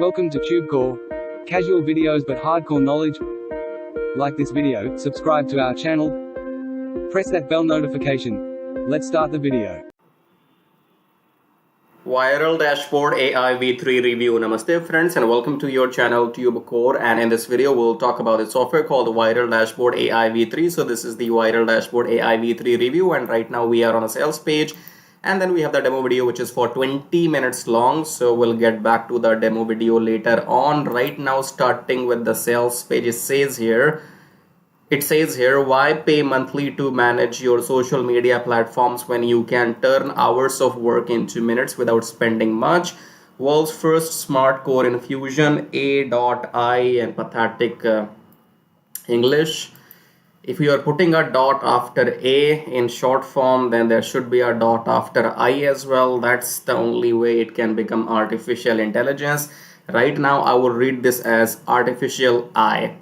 Welcome to TubeCore. Casual videos but hardcore knowledge. Like this video, subscribe to our channel, press that bell notification. Let's start the video. ViralDashboard AI V3 review. Namaste friends and welcome to your channel TubeCore, and in this video we'll talk about the software called ViralDashboard AI V3. So this is the ViralDashboard AI V3 review, and right now we are on a sales page, and then we have the demo video which is for 20 minutes long. So we'll get back to the demo video later on. Right now, starting with the sales page, it says here, why pay monthly to manage your social media platforms when you can turn hours of work into minutes without spending much? World's first smart core infusion, A.I and pathetic English. If you are putting a dot after A in short form, then there should be a dot after I as well. That's the only way it can become artificial intelligence. Right now, I will read this as artificial I.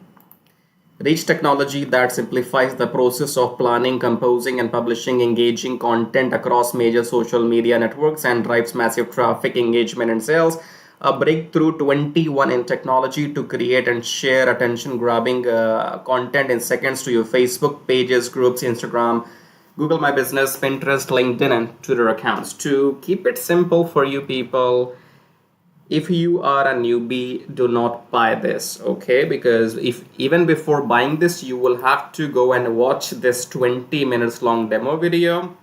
Rich technology that simplifies the process of planning, composing, and publishing engaging content across major social media networks and drives massive traffic, engagement, and sales. A breakthrough 21 in technology to create and share attention-grabbing content in seconds to your Facebook pages, groups, Instagram, Google My Business, Pinterest, LinkedIn, and Twitter accounts. To keep it simple for you people, if you are a newbie, do not buy this, okay? Because if even before buying this, you will have to go and watch this 20 minutes long demo video.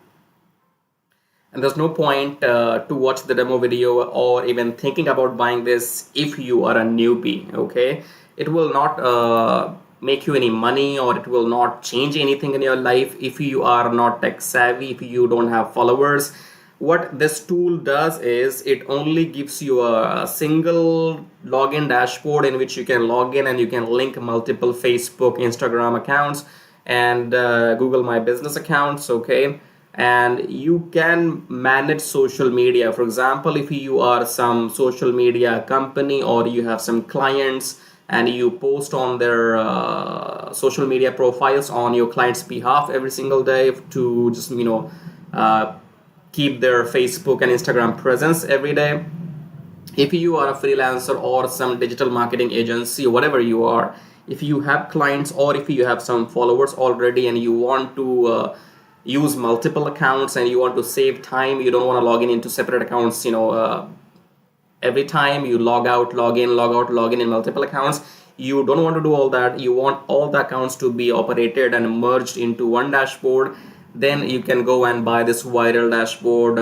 And there's no point to watch the demo video or even thinking about buying this if you are a newbie, okay? It will not make you any money, or it will not change anything in your life if you are not tech savvy, if you don't have followers. What this tool does is it only gives you a single login dashboard in which you can log in and you can link multiple Facebook, Instagram accounts and Google My Business accounts, okay? And you can manage social media. For example, if you are some social media company or you have some clients and you post on their social media profiles on your client's behalf every single day to just, keep their Facebook and Instagram presence every day. If you are a freelancer or some digital marketing agency, whatever you are, if you have clients or if you have some followers already and you want to use multiple accounts and you want to save time, you don't want to log in into separate accounts, every time you log out, log in, log out, log in multiple accounts. You don't want to do all that. You want all the accounts to be operated and merged into one dashboard. Then you can go and buy this ViralDashboard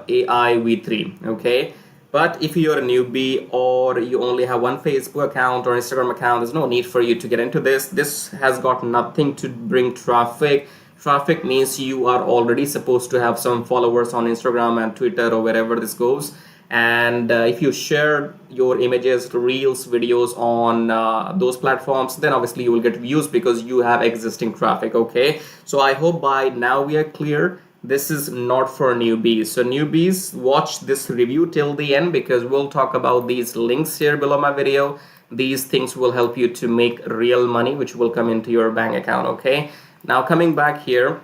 AI V3, okay? But if you're a newbie or you only have one Facebook account or Instagram account, there's no need for you to get into this. This has got nothing to bring traffic. Traffic means you are already supposed to have some followers on Instagram and Twitter or wherever this goes. And if you share your images, reels, videos on those platforms, then obviously you will get views because you have existing traffic, okay? So I hope by now we are clear. This is not for newbies. So newbies, watch this review till the end because we'll talk about these links here below my video. These things will help you to make real money, which will come into your bank account, okay? Now coming back here,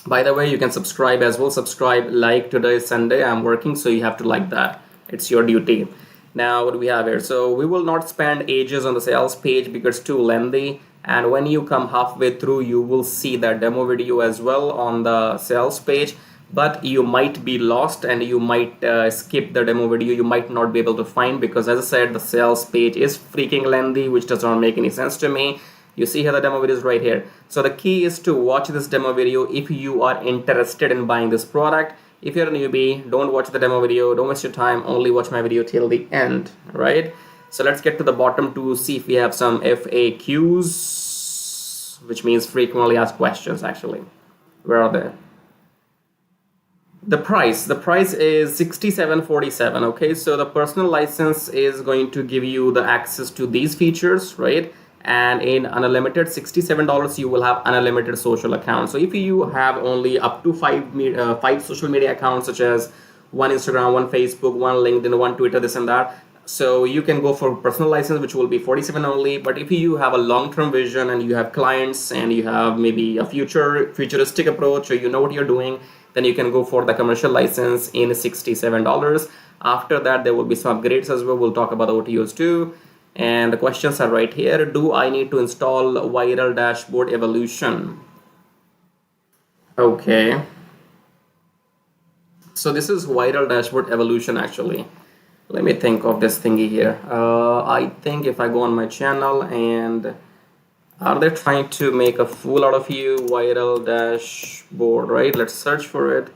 by the way, you can subscribe as well. Subscribe, like. Today is Sunday, I'm working, so you have to like that. It's your duty. Now, what do we have here? So we will not spend ages on the sales page because it's too lengthy. And when you come halfway through, you will see that demo video as well on the sales page. But you might be lost and you might skip the demo video. You might not be able to find because, as I said, the sales page is freaking lengthy, which does not make any sense to me. You see here the demo video is right here. So the key is to watch this demo video if you are interested in buying this product. If you're a newbie, don't watch the demo video. Don't waste your time. Only watch my video till the end, right? So let's get to the bottom to see if we have some FAQs, which means frequently asked questions actually. Where are they? The price is $67.47, okay? So the personal license is going to give you the access to these features, right? And in unlimited $67 you will have unlimited social accounts. So if you have only up to five social media accounts, such as one Instagram, one Facebook, one LinkedIn, one Twitter, this and that, so you can go for personal license, which will be $47 only. But if you have a long-term vision and you have clients and you have maybe a futuristic approach, or you know what you're doing, then you can go for the commercial license in $67. After that, there will be some upgrades as well. We'll talk about the OTOs too. And the questions are right here. Do I need to install Viral Dashboard Evolution? Okay. So this is Viral Dashboard Evolution actually. Let me think of this thingy here. I think if I go on my channel, and are they trying to make a fool out of you? Viral Dashboard, right? Let's search for it.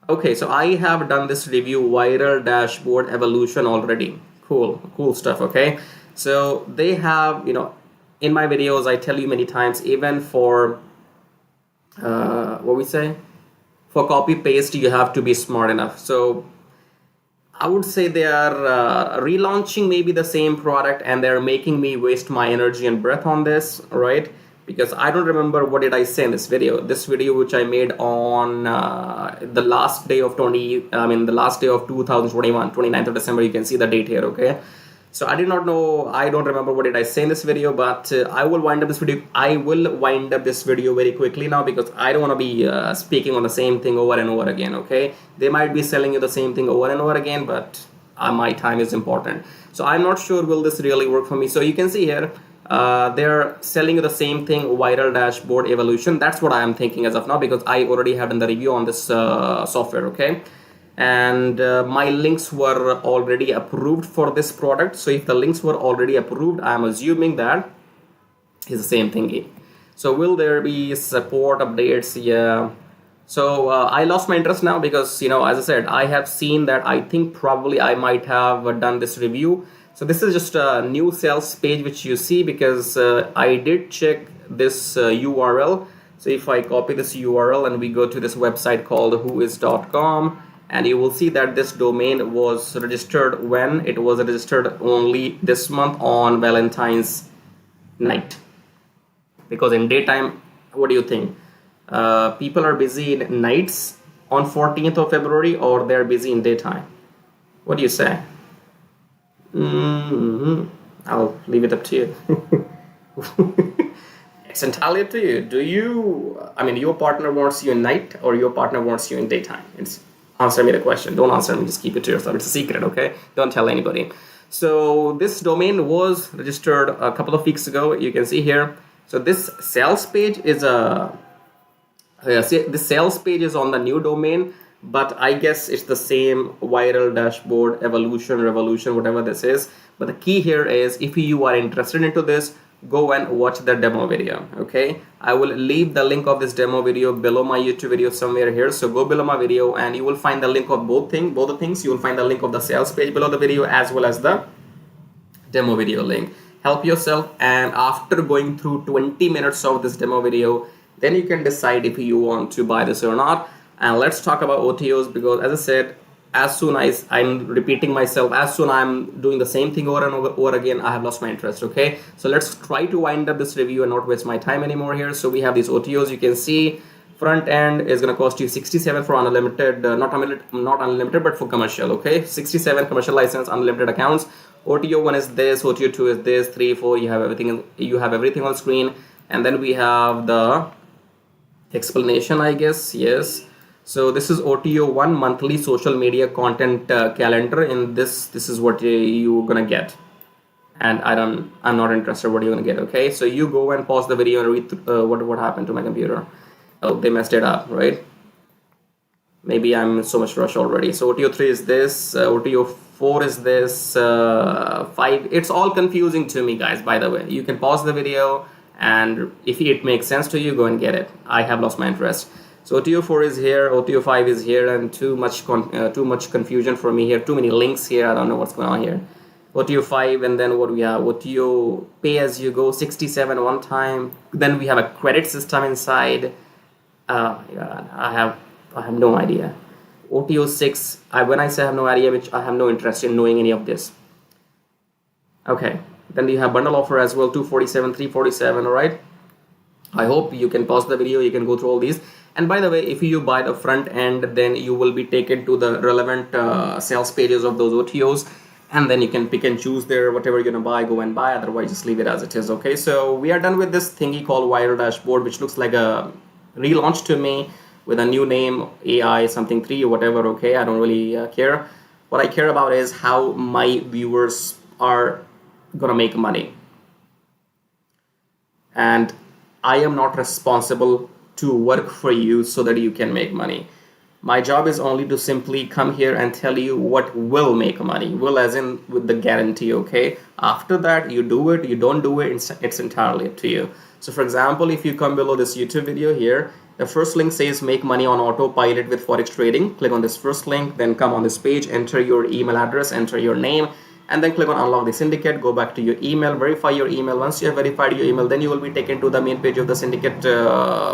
Okay, so I have done this review, Viral Dashboard Evolution, already. Cool stuff. Okay, so they have, in my videos I tell you many times, even for what we say, for copy paste you have to be smart enough. So I would say they are relaunching maybe the same product, and they're making me waste my energy and breath on this, right? Because I don't remember what did I say in this video. This video which I made on the last day of 2021, 29th of December. You can see the date here, okay? So I did not know, I don't remember what did I say in this video, but I will wind up this video. I will wind up this video very quickly now, because I don't want to be speaking on the same thing over and over again, okay? They might be selling you the same thing over and over again, but my time is important. So I'm not sure will this really work for me. So you can see here, they're selling you the same thing, Viral Dashboard Evolution. That's what I am thinking as of now, because I already have done the review on this software, okay? And my links were already approved for this product. So if the links were already approved, I'm assuming that is the same thingy. So will there be support updates? Yeah. So I lost my interest now, because as I said, I have seen that I think probably I might have done this review. So this is just a new sales page which you see, because I did check this URL. So if I copy this URL and we go to this website called whois.com, and you will see that this domain was registered when it was registered only this month on Valentine's night. Because in daytime, what do you think? People are busy in nights on 14th of February, or they're busy in daytime? What do you say? I'll leave it up to you. It's entirely up to you. Your partner wants you in night, or your partner wants you in daytime? Answer me the question. Don't answer me, just keep it to yourself. It's a secret, okay? Don't tell anybody. So this domain was registered a couple of weeks ago. You can see here. So this sales page is the sales page is on the new domain, but I guess it's the same Viral Dashboard Evolution, Revolution, whatever this is. But the key here is, if you are interested into this, go and watch the demo video, okay? I will leave the link of this demo video below my YouTube video somewhere here. So go below my video and you will find the link of both the things. You will find the link of the sales page below the video, as well as the demo video link. Help yourself, and after going through 20 minutes of this demo video, then you can decide if you want to buy this or not. And let's talk about OTOs, because as I said, as soon as I'm repeating myself, as soon I'm doing the same thing over and over again, I have lost my interest, okay? So let's try to wind up this review and not waste my time anymore here. So we have these OTOs. You can see front end is going to cost you 67 for unlimited, not unlimited, but for commercial, okay? 67 commercial license, unlimited accounts. OTO 1 is this, OTO 2 is this, 3, 4, you have everything on screen. And then we have the explanation, I guess, yes. So this is OTO 1, monthly social media content calendar. In this is what you're gonna get, and I'm not interested what you're gonna get, okay? So you go and pause the video and read what happened to my computer. Oh, they messed it up, right? Maybe I'm in so much rush already. So OTO 3 is this, OTO 4 is this, 5. It's all confusing to me, guys, by the way. You can pause the video, and if it makes sense to you, go and get it. I have lost my interest. So OTO 4 is here, OTO 5 is here, and too much confusion for me here. Too many links here. I don't know what's going on here. OTO 5, and then what we have? OTO pay as you go, 67 one time. Then we have a credit system inside. God, I have no idea. OTO 6. When I say I have no idea, which I have no interest in knowing any of this. Okay. Then you have bundle offer as well, 247, 347. All right. I hope you can pause the video. You can go through all these. And by the way, if you buy the front end, then you will be taken to the relevant sales pages of those OTOs, and then you can pick and choose there, whatever you're gonna buy, go and buy. Otherwise, just leave it as it is. Okay, so we are done with this thingy called Viral Dashboard, which looks like a relaunch to me, with a new name, AI something 3 or whatever. Okay, I don't really care. What I care about is how my viewers are gonna make money, and I am not responsible to work for you so that you can make money. My job is only to simply come here and tell you what will make money. Will as in with the guarantee, okay? After that, you do it, you don't do it, it's entirely up to you. So for example, if you come below this YouTube video here, the first link says make money on autopilot with Forex trading. Click on this first link, then come on this page, enter your email address, enter your name, and then click on unlock the syndicate. Go back to your email, verify your email. Once you have verified your email, then you will be taken to the main page of the syndicate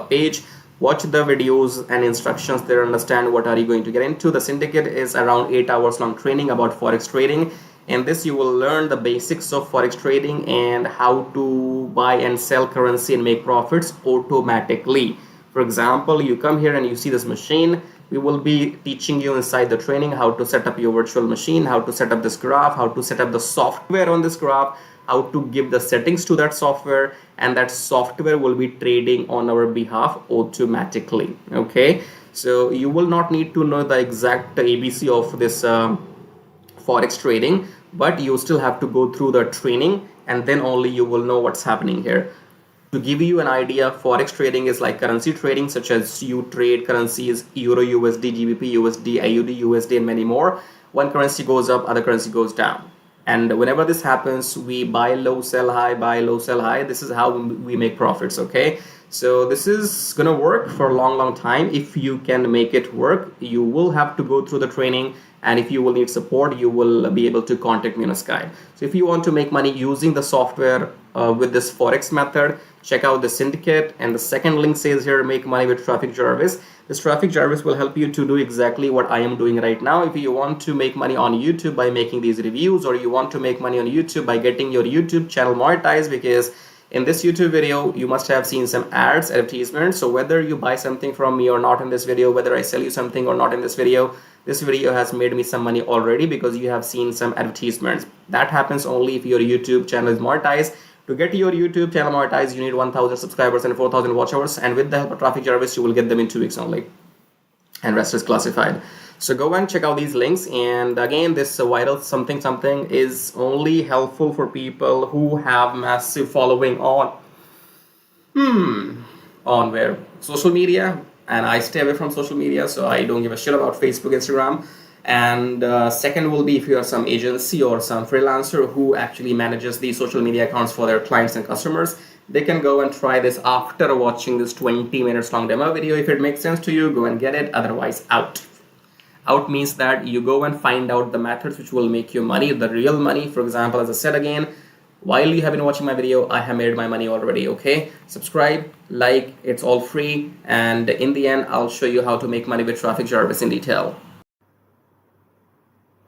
page. Watch the videos and instructions there, understand what are you going to get into. The syndicate is around 8 hours long training about Forex trading. In this, you will learn the basics of Forex trading and how to buy and sell currency and make profits automatically. For example, you come here and you see this machine. We will be teaching you inside the training how to set up your virtual machine, how to set up this graph, how to set up the software on this graph, how to give the settings to that software, and that software will be trading on our behalf automatically. Okay, so you will not need to know the exact ABC of this Forex trading, but you still have to go through the training, and then only you will know what's happening here. To give you an idea, Forex trading is like currency trading, such as you trade currencies Euro, USD, GBP, USD, AUD, USD, and many more. One currency goes up, other currency goes down. And whenever this happens, we buy low, sell high, buy low, sell high. This is how we make profits, okay? So this is gonna work for a long time. If you can make it work, you will have to go through the training, and if you will need support, you will be able to contact me on Skype. So if you want to make money using the software with this Forex method, check out the syndicate, and the second link says here, make money with Traffic Jarvis. This Traffic Jarvis will help you to do exactly what I am doing right now. If you want to make money on YouTube by making these reviews, or you want to make money on YouTube by getting your YouTube channel monetized, because in this YouTube video, you must have seen some ads, advertisements. So whether you buy something from me or not in this video, whether I sell you something or not in this video has made me some money already because you have seen some advertisements. That happens only if your YouTube channel is monetized. To get your YouTube channel monetized, you need 1,000 subscribers and 4,000 watch hours. And with the help of Traffic Jarvis, you will get them in 2 weeks only. And rest is classified. So go and check out these links. And again, this viral something is only helpful for people who have massive following on where? Social media. And I stay away from social media, so I don't give a shit about Facebook, Instagram. And second will be if you are some agency or some freelancer who actually manages these social media accounts for their clients and customers, they can go and try this after watching this 20 minutes long demo video. If it makes sense to you, go and get it. Otherwise, out. Out means that you go and find out the methods which will make you money, the real money. For example, as I said again, while you have been watching my video, I have made my money already, okay? Subscribe, like, it's all free. And in the end, I'll show you how to make money with Traffic Jarvis in detail.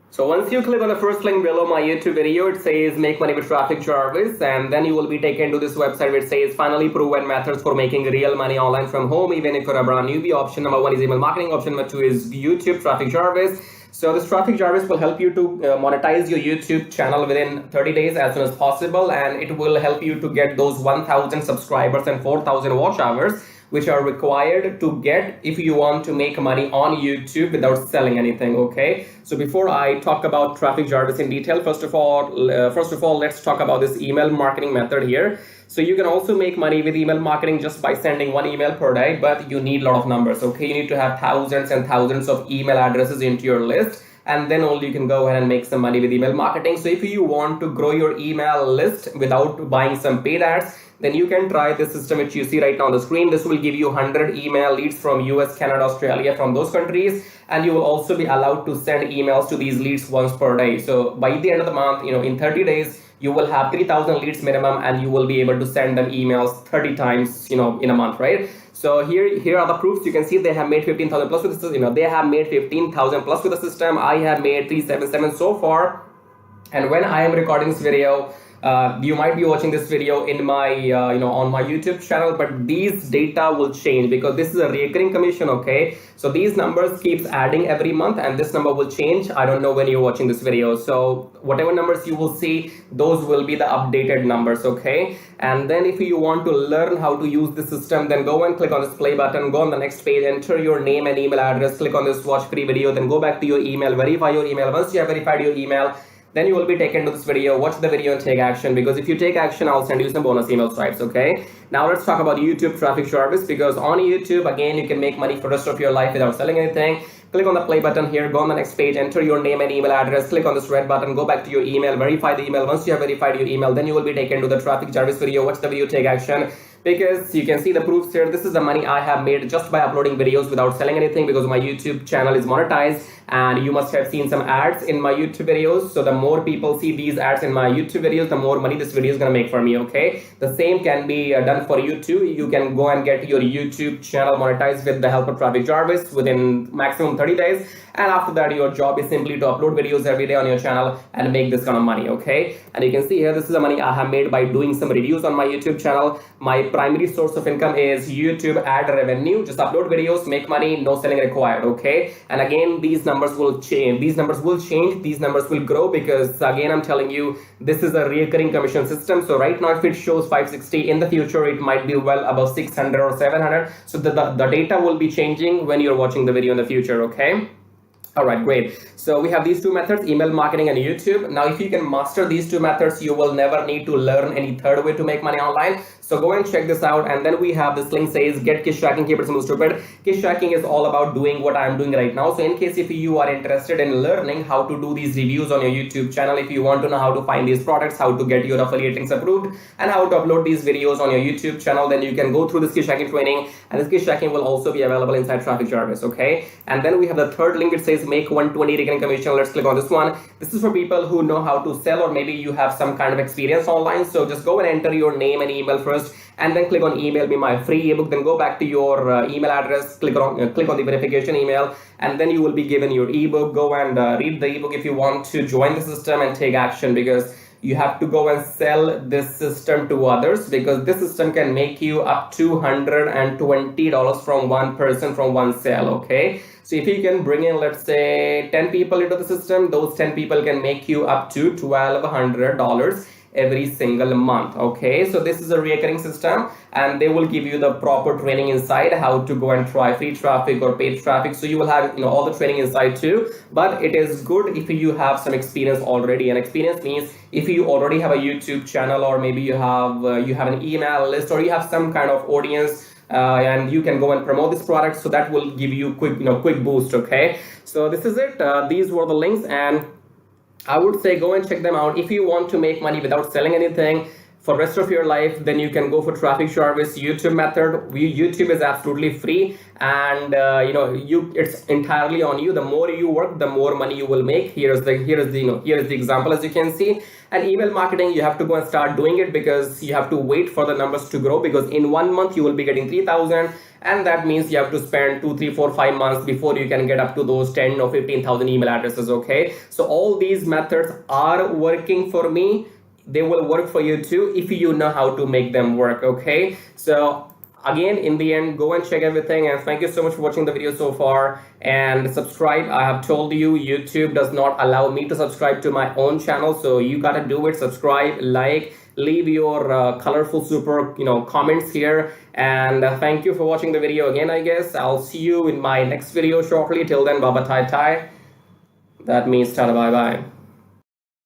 So once you click on the first link below my YouTube video, it says make money with Traffic Jarvis, and then you will be taken to this website which says finally proven methods for making real money online from home, even if you're a brand newbie. Option number 1 is email marketing. Option number 2 is YouTube Traffic Jarvis. So this Traffic Jarvis will help you to monetize your YouTube channel within 30 days as soon as possible, and it will help you to get those 1,000 subscribers and 4,000 watch hours, which are required to get if you want to make money on YouTube without selling anything, okay? So before I talk about Traffic Jarvis in detail, first of all, let's talk about this email marketing method here. So you can also make money with email marketing just by sending 1 email per day, but you need a lot of numbers, okay? You need to have thousands and thousands of email addresses into your list, and then only you can go ahead and make some money with email marketing. So if you want to grow your email list without buying some paid ads, then you can try this system which you see right now on the screen. This will give you 100 email leads from US, Canada, Australia, from those countries, and you will also be allowed to send emails to these leads once per day. So by the end of the month, in 30 days, you will have 3,000 leads minimum, and you will be able to send them emails 30 times, in a month, right? So here are the proofs. You can see they have made 15,000 plus with the system. They have made 15,000 plus with the system. I have made 377 so far. And when I am recording this video, you might be watching this video in my on my YouTube channel, but these data will change because this is a recurring commission. Okay, so these numbers keeps adding every month, and this number will change. I don't know when you're watching this video, so whatever numbers you will see, those will be the updated numbers. Okay, and then if you want to learn how to use the system, then go and click on this play button, go on the next page, enter your name and email address, click on this watch free video, then go back to your email, verify your email. Once you have verified your email, then you will be taken to this video. Watch the video and take action, because if you take action, I'll send you some bonus email stripes. Okay, now let's talk about YouTube traffic service, because on YouTube, again, you can make money for the rest of your life without selling anything. Click on the play button here, go on the next page, enter your name and email address, click on this red button, go back to your email, verify the email. Once you have verified your email, then you will be taken to the traffic service video. Watch the video, take action, because you can see the proofs here. This is the money I have made just by uploading videos without selling anything, because my YouTube channel is monetized, and you must have seen some ads in my YouTube videos. So the more people see these ads in my YouTube videos, the more money this video is gonna make for me. Okay, the same can be done for you too. You can go and get your YouTube channel monetized with the help of Traffic Jarvis within maximum 30 days. And after that, your job is simply to upload videos every day on your channel and make this kind of money. Okay, and you can see here, this is the money I have made by doing some reviews on my YouTube channel. My primary source of income is YouTube ad revenue. Just upload videos, make money, no selling required. Okay, and again, these numbers will change. These numbers will change. These numbers will grow, because again, I'm telling you, this is a recurring commission system. So right now, if it shows 560, in the future, it might be well above 600 or 700. So the data will be changing when you're watching the video in the future. Okay. All right, great. So we have these two methods, email marketing and YouTube. Now, if you can master these two methods, you will never need to learn any third way to make money online. So go and check this out. And then we have this link says, get Kish tracking, keep it simple, stupid. Kish tracking is all about doing what I'm doing right now. So in case if you are interested in learning how to do these reviews on your YouTube channel, if you want to know how to find these products, how to get your affiliate links approved, and how to upload these videos on your YouTube channel, then you can go through this Kish tracking training. And this Kish tracking will also be available inside Traffic Jarvis. Okay. And then we have the third link. It says make 120 recurring commission. Let's click on this one. This is for people who know how to sell, or maybe you have some kind of experience online. So just go and enter your name and email first, and then click on email me my free ebook. Then go back to your email address, click on the verification email, and then you will be given your ebook. Go and read the ebook if you want to join the system and take action, because you have to go and sell this system to others, because this system can make you up to $120 from one person, from one sale. Okay, so if you can bring in, let's say, 10 people into the system, those 10 people can make you up to $1,200 every single month. Okay, so this is a recurring system, and they will give you the proper training inside how to go and try free traffic or paid traffic. So you will have all the training inside too. But it is good if you have some experience already, and experience means if you already have a YouTube channel, or maybe you have an email list, or you have some kind of audience, and you can go and promote this product. So that will give you quick boost. Okay, so this is it. These were the links, and I would say go and check them out. If you want to make money without selling anything for rest of your life, then you can go for Traffic Jarvis YouTube method. YouTube is absolutely free, and it's entirely on you. The more you work, the more money you will make. Here is the example, as you can see. And email marketing, you have to go and start doing it, because you have to wait for the numbers to grow, because in 1 month you will be getting 3,000, and that means you have to spend 2, 3, 4, 5 months before you can get up to those 10 or 15,000 email addresses. Okay, so all these methods are working for me. They will work for you too if you know how to make them work. Okay, so again, in the end, go and check everything, and thank you so much for watching the video so far, and subscribe. I have told you, YouTube does not allow me to subscribe to my own channel, so you gotta do it. Subscribe, like, leave your colorful super comments here, and thank you for watching the video again. I guess I'll see you in my next video shortly. Till then, bye bye, tai tai. That means tada, bye bye.